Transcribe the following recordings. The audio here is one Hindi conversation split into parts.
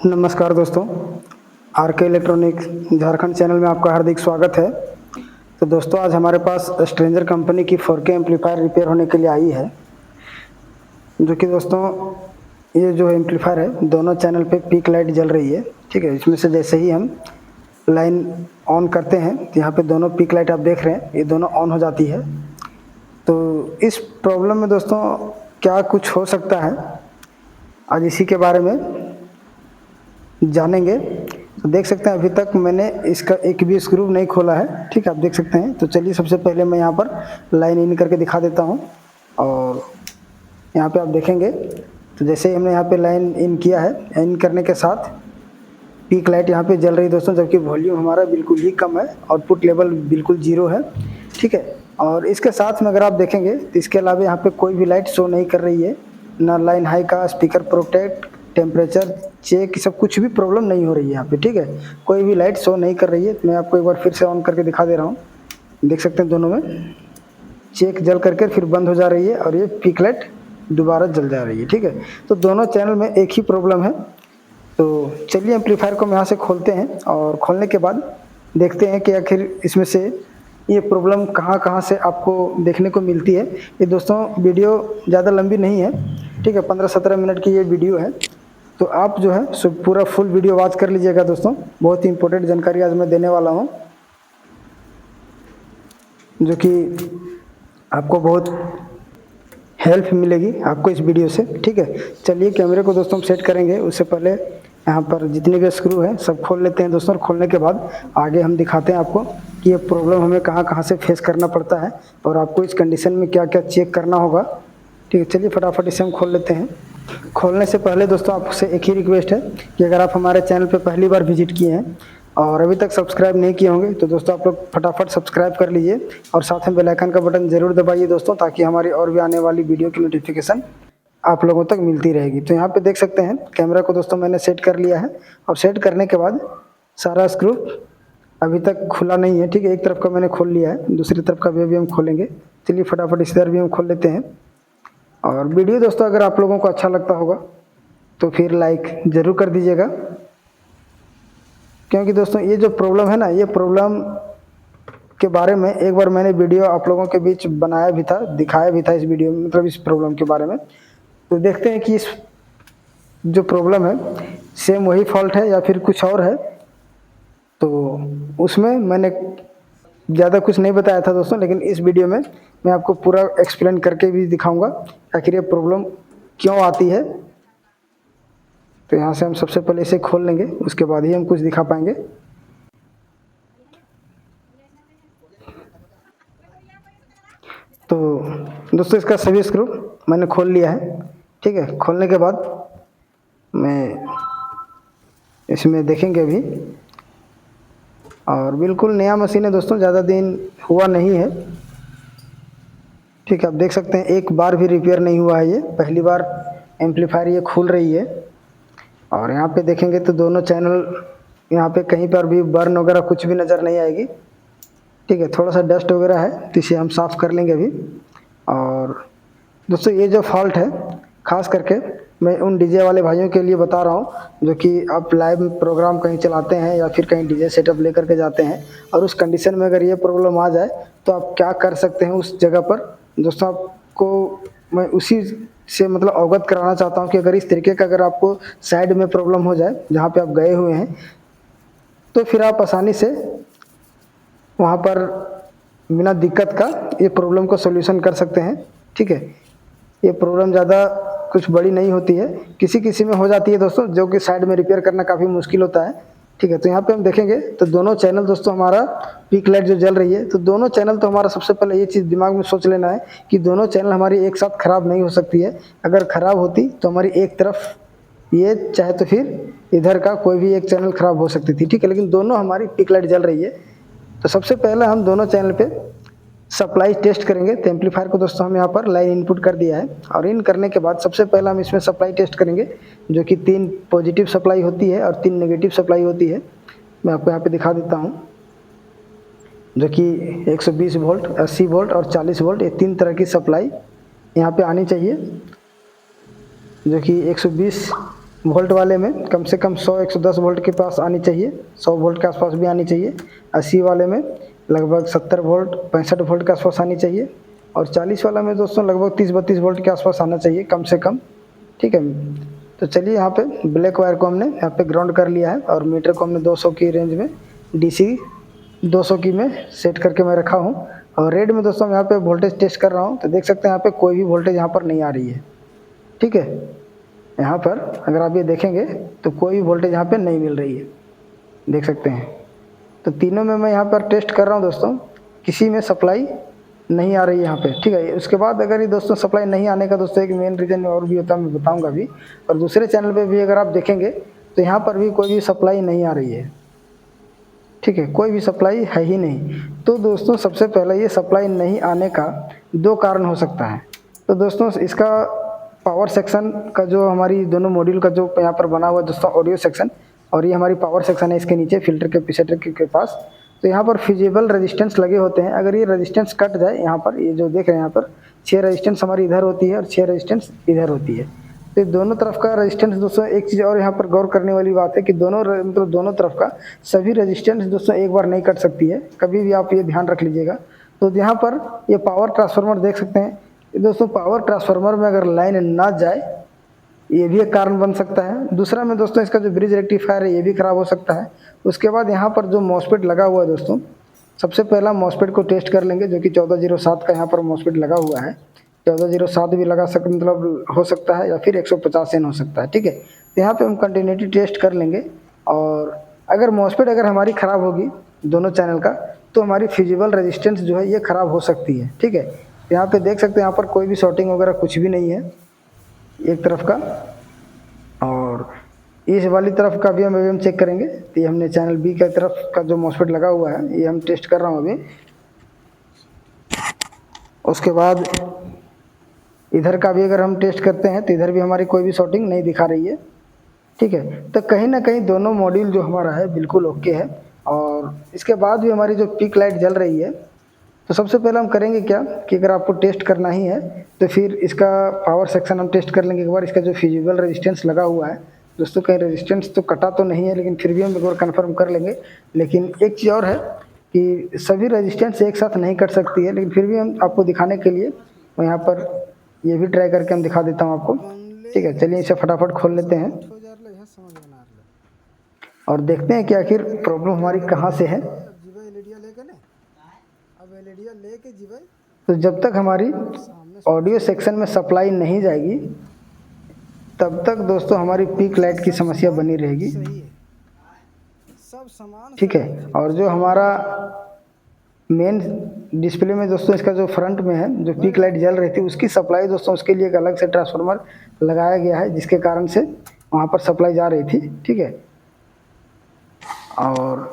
नमस्कार दोस्तों, आर के इलेक्ट्रॉनिक्स झारखंड चैनल में आपका हार्दिक स्वागत है। तो दोस्तों, आज हमारे पास स्ट्रेंजर कंपनी की 4K एम्पलीफायर रिपेयर होने के लिए आई है। जो कि दोस्तों, ये जो एम्पलीफायर है दोनों चैनल पे पीक लाइट जल रही है। ठीक है, इसमें से जैसे ही हम लाइन ऑन करते हैं तो यहाँ पे दोनों पीक लाइट आप देख रहे हैं, ये दोनों ऑन हो जाती है। तो इस प्रॉब्लम में दोस्तों क्या कुछ हो सकता है, आज इसी के बारे में जानेंगे। तो देख सकते हैं अभी तक मैंने इसका एक भी स्क्रू नहीं खोला है। ठीक है, आप देख सकते हैं। तो चलिए सबसे पहले मैं यहाँ पर लाइन इन करके दिखा देता हूँ। और यहाँ पे आप देखेंगे तो जैसे ही हमने यहाँ पे लाइन इन किया है, इन करने के साथ पीक लाइट यहाँ पे जल रही है दोस्तों, जबकि वॉल्यूम हमारा बिल्कुल ही कम है, आउटपुट लेवल बिल्कुल जीरो है। ठीक है, और इसके साथ में अगर आप देखेंगे तो इसके अलावा यहाँ पे कोई भी लाइट शो नहीं कर रही है, ना लाइन हाई का, स्पीकर प्रोटेक्ट, टेम्परेचर चेक, सब कुछ भी प्रॉब्लम नहीं हो रही है यहाँ पे। ठीक है, कोई भी लाइट शो नहीं कर रही है। मैं आपको एक बार फिर से ऑन करके दिखा दे रहा हूँ। देख सकते हैं दोनों में चेक जल करके फिर बंद हो जा रही है, और ये पीक लाइट दोबारा जल जा रही है। ठीक है, तो दोनों चैनल में एक ही प्रॉब्लम है। तो चलिए एम्पलीफायर को हम यहाँ से खोलते हैं, और खोलने के बाद देखते हैं कि आखिर इसमें से ये प्रॉब्लम कहाँ से आपको देखने को मिलती है। ये दोस्तों वीडियो ज़्यादा लंबी नहीं है। ठीक है, 15-17 मिनट की ये वीडियो है। तो आप जो है सो पूरा फुल वीडियो वॉच कर लीजिएगा दोस्तों। बहुत ही इंपॉर्टेंट जानकारी आज मैं देने वाला हूँ, जो कि आपको बहुत हेल्प मिलेगी आपको इस वीडियो से। ठीक है, चलिए कैमरे को दोस्तों हम सेट करेंगे। उससे पहले यहाँ पर जितने भी स्क्रू हैं सब खोल लेते हैं दोस्तों। खोलने के बाद आगे हम दिखाते हैं आपको कि ये प्रॉब्लम हमें कहाँ से फेस करना पड़ता है, और आपको इस कंडीशन में क्या क्या चेक करना होगा। ठीक है, चलिए फटाफट इसे हम खोल लेते हैं। खोलने से पहले दोस्तों आपसे एक ही रिक्वेस्ट है कि अगर आप हमारे चैनल पर पहली बार विजिट किए हैं और अभी तक सब्सक्राइब नहीं किए होंगे तो दोस्तों आप लोग फटाफट सब्सक्राइब कर लीजिए, और साथ में बेल आइकन का बटन जरूर दबाइए दोस्तों, ताकि हमारी और भी आने वाली वीडियो की नोटिफिकेशन आप लोगों तक मिलती रहेगी। तो यहाँ पे देख सकते हैं कैमरा को दोस्तों मैंने सेट कर लिया है, और सेट करने के बाद सारा स्क्रू अभी तक खुला नहीं है। ठीक है, एक तरफ का मैंने खोल लिया है, दूसरी तरफ का भी हम खोलेंगे। चलिए फटाफट इस तरफ भी हम खोल लेते हैं। और वीडियो दोस्तों अगर आप लोगों को अच्छा लगता होगा तो फिर लाइक ज़रूर कर दीजिएगा, क्योंकि दोस्तों ये जो प्रॉब्लम है ना, ये प्रॉब्लम के बारे में एक बार मैंने वीडियो आप लोगों के बीच बनाया भी था, दिखाया भी था इस वीडियो में, मतलब इस प्रॉब्लम के बारे में। तो देखते हैं कि इस जो प्रॉब्लम है सेम वही फॉल्ट है या फिर कुछ और है। तो उसमें मैंने ज़्यादा कुछ नहीं बताया था दोस्तों, लेकिन इस वीडियो में मैं आपको पूरा एक्सप्लेन करके भी दिखाऊंगा आखिर ये प्रॉब्लम क्यों आती है। तो यहाँ से हम सबसे पहले इसे खोल लेंगे, उसके बाद ही हम कुछ दिखा पाएंगे। तो दोस्तों इसका सभी स्क्रू मैंने खोल लिया है। ठीक है, खोलने के बाद मैं इसमें देखेंगे अभी, और बिल्कुल नया मशीन है दोस्तों, ज़्यादा दिन हुआ नहीं है। ठीक है, आप देख सकते हैं एक बार भी रिपेयर नहीं हुआ है, ये पहली बार एम्पलीफायर ये खुल रही है। और यहाँ पे देखेंगे तो दोनों चैनल, यहाँ पे कहीं पर भी बर्न वगैरह कुछ भी नज़र नहीं आएगी। ठीक है, थोड़ा सा डस्ट वगैरह है तो इसे हम साफ़ कर लेंगे अभी। और दोस्तों ये जो फॉल्ट है खास करके मैं उन डीजे वाले भाइयों के लिए बता रहा हूँ जो कि आप लाइव प्रोग्राम कहीं चलाते हैं या फिर कहीं डीजे सेटअप लेकर के जाते हैं, और उस कंडीशन में अगर ये प्रॉब्लम आ जाए तो आप क्या कर सकते हैं उस जगह पर। दोस्तों आपको मैं उसी से मतलब अवगत कराना चाहता हूँ कि अगर इस तरीके का अगर आपको साइड में प्रॉब्लम हो जाए जहाँ पे आप गए हुए हैं, तो फिर आप आसानी से वहाँ पर बिना दिक्कत का ये प्रॉब्लम को सॉल्यूशन कर सकते हैं। ठीक है, ये प्रॉब्लम ज़्यादा कुछ बड़ी नहीं होती है, किसी में हो जाती है दोस्तों, जो कि साइड में रिपेयर करना काफ़ी मुश्किल होता है। ठीक है, तो यहाँ पे हम देखेंगे तो दोनों चैनल दोस्तों हमारा पीक लाइट जो जल रही है, तो दोनों चैनल तो हमारा सबसे पहले ये चीज़ दिमाग में सोच लेना है कि दोनों चैनल हमारी एक साथ ख़राब नहीं हो सकती है। अगर ख़राब होती तो हमारी एक तरफ ये चाहे तो फिर इधर का कोई भी एक चैनल ख़राब हो सकती थी। ठीक है, लेकिन दोनों हमारी पीक लाइट जल रही है। तो सबसे पहले हम दोनों चैनल पे सप्लाई टेस्ट करेंगे। तो एम्पलीफायर को दोस्तों हम यहाँ पर लाइन इनपुट कर दिया है, और इन करने के बाद सबसे पहले हम इसमें सप्लाई टेस्ट करेंगे, जो कि 3 पॉजिटिव सप्लाई होती है और 3 नेगेटिव सप्लाई होती है। मैं आपको यहाँ पे दिखा देता हूँ, जो कि 120 वोल्ट, 80 वोल्ट और 40 वोल्ट, ये 3 तरह की सप्लाई यहाँ पे आनी चाहिए। जो कि 120 वोल्ट वाले में कम से कम 100-110 वोल्ट के पास आनी चाहिए, 100 वोल्ट के आसपास भी आनी चाहिए। 80 वाले में लगभग 70 वोल्ट 65 वोल्ट के आसपास आनी चाहिए, और 40 वाला में दोस्तों लगभग 30-32 वोल्ट के आसपास आना चाहिए कम से कम, ठीक है। तो चलिए यहाँ पे ब्लैक वायर को हमने यहाँ पे ग्राउंड कर लिया है, और मीटर को हमने 200 की रेंज में DC 200 की में सेट करके मैं रखा हूँ। और रेड में दोस्तों मैं यहाँ पे वोल्टेज टेस्ट कर रहा हूँ, तो देख सकते हैं यहाँ पे कोई भी वोल्टेज यहाँ पर नहीं आ रही है, ठीक है। यहाँ पर अगर आप ये देखेंगे तो कोई भी वोल्टेज यहाँ पे नहीं मिल रही है, देख सकते हैं। तो तीनों में मैं यहाँ पर टेस्ट कर रहा हूँ दोस्तों, किसी में सप्लाई नहीं आ रही है यहाँ पे, ठीक है। उसके बाद अगर ये दोस्तों सप्लाई नहीं आने का दोस्तों एक मेन रीज़न और भी होता है, मैं बताऊँगा भी। और दूसरे चैनल पे भी अगर आप देखेंगे तो यहाँ पर भी कोई भी सप्लाई नहीं आ रही है, ठीक है, कोई भी सप्लाई है ही नहीं। तो दोस्तों सबसे पहले ये सप्लाई नहीं आने का 2 कारण हो सकता है। तो दोस्तों इसका पावर सेक्शन का जो हमारी दोनों मॉड्यूल का जो यहाँ पर बना हुआ है दोस्तों ऑडियो सेक्शन, और ये हमारी पावर सेक्शन है इसके नीचे फिल्टर के कैपेसिटर के पास। तो यहाँ पर फिजिबल रेजिस्टेंस लगे होते हैं, अगर ये रेजिस्टेंस कट जाए यहाँ पर, ये जो देख रहे हैं यहाँ पर 6 रेजिस्टेंस हमारी इधर होती है और 6 रेजिस्टेंस इधर होती है। तो दोनों तरफ का रेजिस्टेंस दोस्तों, एक चीज़ और यहाँ पर गौर करने वाली बात है कि दोनों तरफ का सभी रेजिस्टेंस दोस्तों एक बार नहीं कट सकती है, कभी भी आप ये ध्यान रख लीजिएगा। तो यहाँ पर ये पावर ट्रांसफार्मर देख सकते हैं दोस्तों, पावर ट्रांसफार्मर में अगर लाइन ना जाए ये भी एक कारण बन सकता है। दूसरा में दोस्तों इसका जो ब्रिज रेक्टिफायर है ये भी ख़राब हो सकता है। उसके बाद यहाँ पर जो मॉसफेट लगा हुआ है दोस्तों, सबसे पहला मॉसफेट को टेस्ट कर लेंगे, जो कि 1407 का यहाँ पर मॉसफेट लगा हुआ है। 1407 भी लगा मतलब हो सकता है, या फिर 150 एन हो सकता है, ठीक है। तो यहाँ पे हम कंटिन्यूटी टेस्ट कर लेंगे, और अगर मॉसफेट अगर हमारी ख़राब होगी दोनों चैनल का, तो हमारी फिजिबल रेजिस्टेंस जो है ये ख़राब हो सकती है, ठीक है। तो यहाँ पे देख सकते हैं यहाँ पर कोई भी शॉर्टिंग वगैरह कुछ भी नहीं है एक तरफ का, और इस वाली तरफ का भी हम चेक करेंगे। तो ये हमने चैनल B की तरफ का जो मॉसफेट लगा हुआ है ये हम टेस्ट कर रहा हूँ अभी। उसके बाद इधर का भी अगर हम टेस्ट करते हैं तो इधर भी हमारी कोई भी शॉर्टिंग नहीं दिखा रही है, ठीक है। तो कहीं ना कहीं दोनों मॉड्यूल जो हमारा है बिल्कुल ओके है। और इसके बाद भी हमारी जो पीक लाइट जल रही है, तो सबसे पहले हम करेंगे क्या कि अगर आपको टेस्ट करना ही है तो फिर इसका पावर सेक्शन हम टेस्ट कर लेंगे एक बार। इसका जो फिजिबल रेजिस्टेंस लगा हुआ है दोस्तों, कहीं रेजिस्टेंस तो कटा तो नहीं है, लेकिन फिर भी हम एक बार कन्फर्म कर लेंगे। लेकिन एक चीज़ और है कि सभी रेजिस्टेंस एक साथ नहीं कट सकती है, लेकिन फिर भी हम आपको दिखाने के लिए मैं यहाँ पर ये भी ट्राई करके हम दिखा देता हूँ आपको, ठीक है। चलिए इसे फटाफट खोल लेते हैं और देखते हैं कि आखिर प्रॉब्लम हमारी कहाँ से है। तो जब तक हमारी ऑडियो सेक्शन में सप्लाई नहीं जाएगी तब तक दोस्तों हमारी पीक लाइट की समस्या बनी रहेगी, ठीक है। और जो हमारा मेन डिस्प्ले में दोस्तों इसका जो फ्रंट में है जो पीक लाइट जल रही थी उसकी सप्लाई दोस्तों, उसके लिए एक अलग से ट्रांसफार्मर लगाया गया है, जिसके कारण से वहाँ पर सप्लाई जा रही थी, ठीक है। और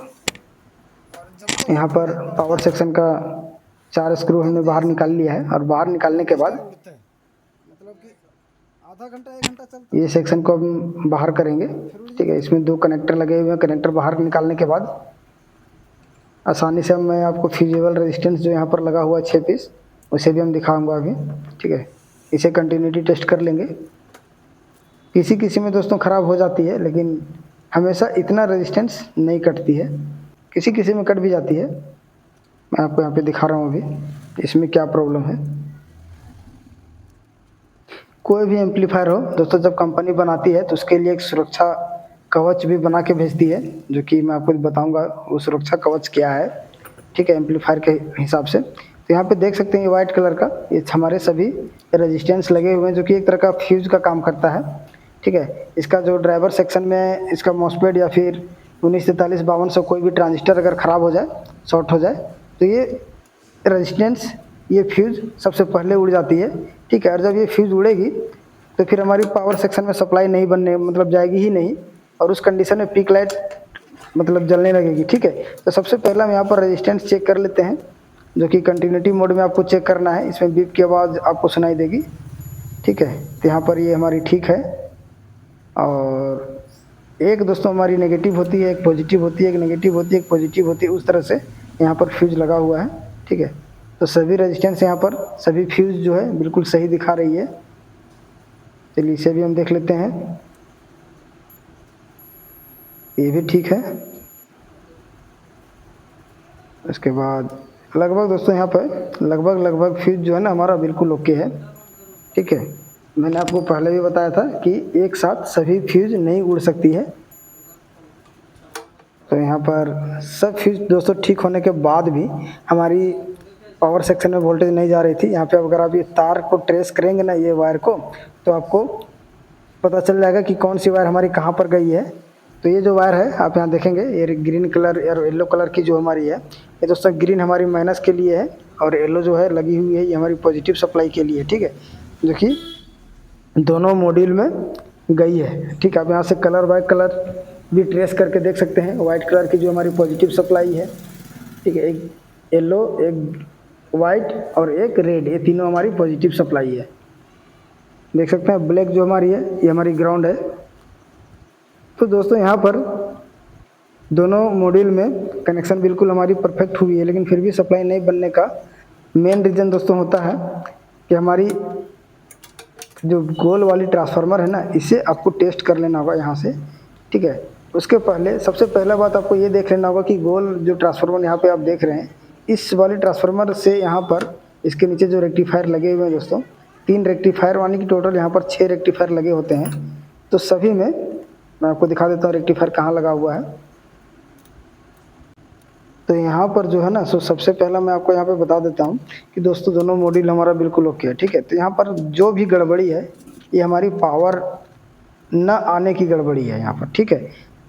यहाँ पर पावर सेक्शन का 4 स्क्रू हमने बाहर निकाल लिया है, और बाहर निकालने के बाद आधा घंटा 1 घंटा चलता है। ये सेक्शन को हम बाहर करेंगे, ठीक है। इसमें 2 कनेक्टर लगे हुए हैं, कनेक्टर बाहर निकालने के बाद आसानी से मैं आपको फिजिबल रेजिस्टेंस जो यहाँ पर लगा हुआ है 6 पीस, उसे भी हम दिखाऊंगा अभी, ठीक है। इसे कंटिन्यूटी टेस्ट कर लेंगे। किसी किसी में दोस्तों ख़राब हो जाती है, लेकिन हमेशा इतना रेजिस्टेंस नहीं कटती है, किसी किसी में कट भी जाती है। मैं आपको यहाँ पे दिखा रहा हूँ अभी इसमें क्या प्रॉब्लम है। कोई भी एम्पलीफायर हो दोस्तों, जब कंपनी बनाती है तो उसके लिए एक सुरक्षा कवच भी बना के भेजती है, जो कि मैं आपको बताऊंगा वो सुरक्षा कवच क्या है, ठीक है, एम्पलीफायर के हिसाब से। तो यहाँ पे देख सकते हैं ये वाइट कलर का ये हमारे सभी रेजिस्टेंस लगे हुए हैं, जो कि एक तरह का फ्यूज का काम करता है, ठीक है। इसका जो ड्राइवर सेक्शन में इसका मॉसफेट या फिर 1943-5200 कोई भी ट्रांजिस्टर अगर ख़राब हो जाए, शॉर्ट हो जाए, तो ये रेजिस्टेंस ये फ्यूज़ सबसे पहले उड़ जाती है, ठीक है। और जब ये फ्यूज़ उड़ेगी तो फिर हमारी पावर सेक्शन में सप्लाई नहीं बनने मतलब जाएगी ही नहीं, और उस कंडीशन में पीक लाइट मतलब जलने लगेगी, ठीक है। तो सबसे पहले हम यहाँ पर रेजिस्टेंस चेक कर लेते हैं, जो कि कंटिन्यूटी मोड में आपको चेक करना है। इसमें बीप की आवाज़ आपको सुनाई देगी, ठीक है। तो यहाँ पर ये हमारी ठीक है, और एक दोस्तों हमारी नेगेटिव होती है, एक पॉजिटिव होती है, एक नेगेटिव होती है, एक पॉजिटिव होती है, उस तरह से यहाँ पर फ्यूज़ लगा हुआ है, ठीक है। तो सभी रेजिस्टेंस यहाँ पर सभी फ्यूज़ जो है बिल्कुल सही दिखा रही है। चलिए इसे भी हम देख लेते हैं। ये भी ठीक है। इसके बाद लगभग दोस्तों यहाँ पर लगभग फ्यूज जो है ना हमारा बिल्कुल ओके है, ठीक है। मैंने आपको पहले भी बताया था कि एक साथ सभी फ्यूज नहीं उड़ सकती है। तो यहाँ पर सब फ्यूज दोस्तों ठीक होने के बाद भी हमारी पावर सेक्शन में वोल्टेज नहीं जा रही थी। यहाँ पे अगर आप ये तार को ट्रेस करेंगे ना, ये वायर को, तो आपको पता चल जाएगा कि कौन सी वायर हमारी कहाँ पर गई है। तो ये जो वायर है आप यहाँ देखेंगे, ये ग्रीन कलर और येलो कलर की जो हमारी है, ये दोस्तों ग्रीन हमारी माइनस के लिए है और येलो जो है लगी हुई है ये हमारी पॉजिटिव सप्लाई के लिए, ठीक है, जो कि दोनों मॉड्यूल में गई है, ठीक है। आप यहाँ से कलर बाय कलर भी ट्रेस करके देख सकते हैं। वाइट कलर की जो हमारी पॉजिटिव सप्लाई है, ठीक है, एक येलो, एक वाइट और एक रेड, ये तीनों हमारी पॉजिटिव सप्लाई है। देख सकते हैं ब्लैक जो हमारी है ये हमारी ग्राउंड है। तो दोस्तों यहाँ पर दोनों मॉड्यूल में कनेक्शन बिल्कुल हमारी परफेक्ट हुई है, लेकिन फिर भी सप्लाई नहीं बनने का मेन रीज़न दोस्तों होता है कि हमारी जो गोल वाली ट्रांसफार्मर है ना, इसे आपको टेस्ट कर लेना होगा यहाँ से, ठीक है। उसके पहले सबसे पहला बात आपको ये देख लेना होगा कि गोल जो ट्रांसफार्मर यहाँ पे आप देख रहे हैं, इस वाली ट्रांसफार्मर से यहाँ पर इसके नीचे जो रेक्टिफायर लगे हुए हैं दोस्तों, 3 रेक्टिफायर, यानी कि टोटल यहाँ पर 6 रेक्टिफायर लगे होते हैं। तो सभी में मैं आपको दिखा देता हूँ रेक्टिफायर कहाँ लगा हुआ है। तो यहाँ पर जो है ना, सो सबसे पहला मैं आपको यहाँ पे बता देता हूँ कि दोस्तों दोनों मॉड्यूल हमारा बिल्कुल ओके है, ठीक है। तो यहाँ पर जो भी गड़बड़ी है ये हमारी पावर न आने की गड़बड़ी है यहाँ पर, ठीक है।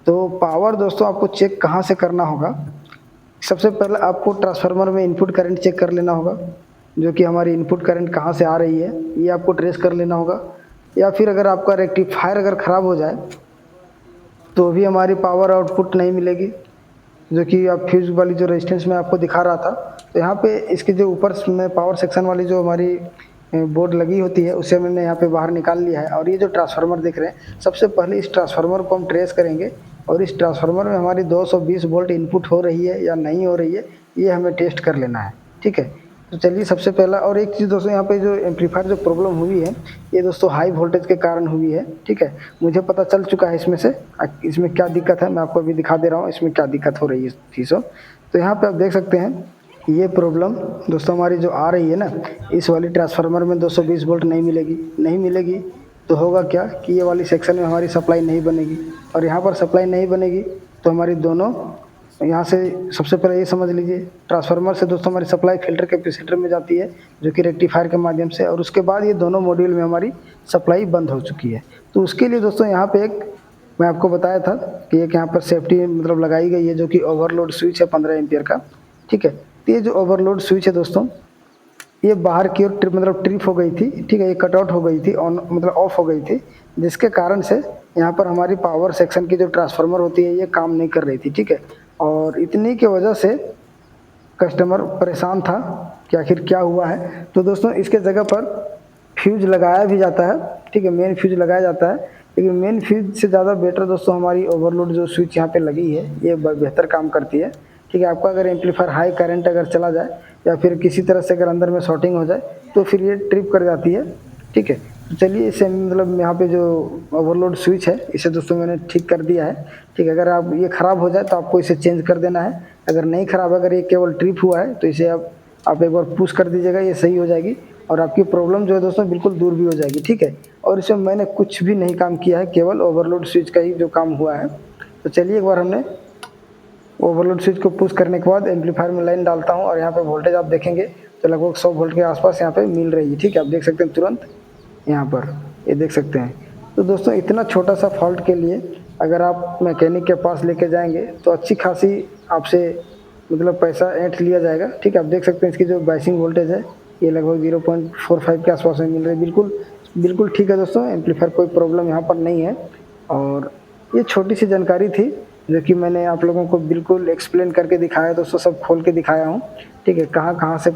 तो पावर दोस्तों आपको चेक कहाँ से करना होगा, सबसे पहले आपको ट्रांसफार्मर में इनपुट करंट चेक कर लेना होगा, जो कि हमारी इनपुट करंट कहाँ से आ रही है ये आपको ट्रेस कर लेना होगा। या फिर अगर आपका रेक्टिफायर अगर ख़राब हो जाए तो भी हमारी पावर आउटपुट नहीं मिलेगी, जो कि आप फ्यूज वाली जो रेजिस्टेंस में आपको दिखा रहा था। तो यहाँ पे इसके जो ऊपर में पावर सेक्शन वाली जो हमारी बोर्ड लगी होती है उसे मैंने यहाँ पे बाहर निकाल लिया है। और ये जो ट्रांसफार्मर देख रहे हैं, सबसे पहले इस ट्रांसफार्मर को हम ट्रेस करेंगे और इस ट्रांसफार्मर में हमारी 220 वोल्ट इनपुट हो रही है या नहीं हो रही है ये हमें टेस्ट कर लेना है, ठीक है। तो चलिए सबसे पहला, और एक चीज़ दोस्तों, यहाँ पे जो एम्पलीफायर जो प्रॉब्लम हुई है ये दोस्तों हाई वोल्टेज के कारण हुई है, ठीक है। मुझे पता चल चुका है इसमें से इसमें क्या दिक्कत है, मैं आपको अभी दिखा दे रहा हूँ इसमें क्या दिक्कत हो रही है चीज़ों। तो यहाँ पे आप देख सकते हैं ये प्रॉब्लम दोस्तों हमारी जो आ रही है ना, इस वाली ट्रांसफार्मर में 220 वोल्ट नहीं मिलेगी। तो होगा क्या कि ये वाली सेक्शन में हमारी सप्लाई नहीं बनेगी, और यहाँ पर सप्लाई नहीं बनेगी तो हमारी दोनों, यहाँ से सबसे पहले ये समझ लीजिए, ट्रांसफार्मर से दोस्तों हमारी सप्लाई फिल्टर कैपेसिटर में जाती है जो कि रेक्टिफायर के माध्यम से, और उसके बाद ये दोनों मॉड्यूल में हमारी सप्लाई बंद हो चुकी है। तो उसके लिए दोस्तों यहाँ पे एक मैं आपको बताया था कि एक यहाँ पर सेफ्टी मतलब लगाई गई है, जो कि ओवरलोड स्विच है 15 एम्पियर का, ठीक है। तो ये जो ओवरलोड स्विच है दोस्तों, ये बाहर की ओर ट्रिप हो गई थी, ठीक है, ये कटआउट हो गई थी, ऑन मतलब ऑफ हो गई थी, जिसके कारण से यहाँ पर हमारी पावर सेक्शन की जो ट्रांसफार्मर होती है ये काम नहीं कर रही थी, ठीक है। और इतनी की वजह से कस्टमर परेशान था कि आखिर क्या हुआ है। तो दोस्तों इसके जगह पर फ्यूज लगाया भी जाता है, ठीक है, मेन फ्यूज लगाया जाता है, लेकिन मेन फ्यूज से ज़्यादा बेटर दोस्तों हमारी ओवरलोड जो स्विच यहाँ पे लगी है ये बेहतर काम करती है, ठीक है। आपका अगर एम्पलीफायर हाई करंट अगर चला जाए या फिर किसी तरह से अगर अंदर में शॉर्टिंग हो जाए तो फिर ये ट्रिप कर जाती है, ठीक है। तो चलिए इसे मतलब यहाँ पे जो ओवरलोड स्विच है इसे दोस्तों मैंने ठीक कर दिया है, ठीक है। अगर आप ये ख़राब हो जाए तो आपको इसे चेंज कर देना है, अगर नहीं ख़राब, अगर ये केवल ट्रिप हुआ है तो इसे आप एक बार पुश कर दीजिएगा, ये सही हो जाएगी और आपकी प्रॉब्लम जो है दोस्तों बिल्कुल दूर भी हो जाएगी, ठीक है। और इसमें मैंने कुछ भी नहीं काम किया है, केवल ओवरलोड स्विच का ही जो काम हुआ है। तो चलिए एक बार हमने ओवरलोड स्विच को पुश करने के बाद एम्पलीफायर में लाइन डालता हूँ और यहाँ पे वोल्टेज आप देखेंगे तो लगभग 100 वोल्ट के आसपास यहाँ पे मिल रही है, ठीक है। आप देख सकते हैं तुरंत यहाँ पर ये देख सकते हैं। तो दोस्तों इतना छोटा सा फॉल्ट के लिए अगर आप मैकेनिक के पास लेके जाएंगे तो अच्छी खासी आपसे मतलब पैसा ऐंठ लिया जाएगा, ठीक है। आप देख सकते हैं इसकी जो बाइसिंग वोल्टेज है ये लगभग 0.45 के आसपास में मिल रही है, बिल्कुल ठीक है दोस्तों, एम्पलीफायर कोई प्रॉब्लम यहाँ पर नहीं है। और ये छोटी सी जानकारी थी जो कि मैंने आप लोगों को बिल्कुल एक्सप्लेन करके दिखाया दोस्तों, सब खोल के दिखाया हूँ, ठीक है, कहाँ कहाँ से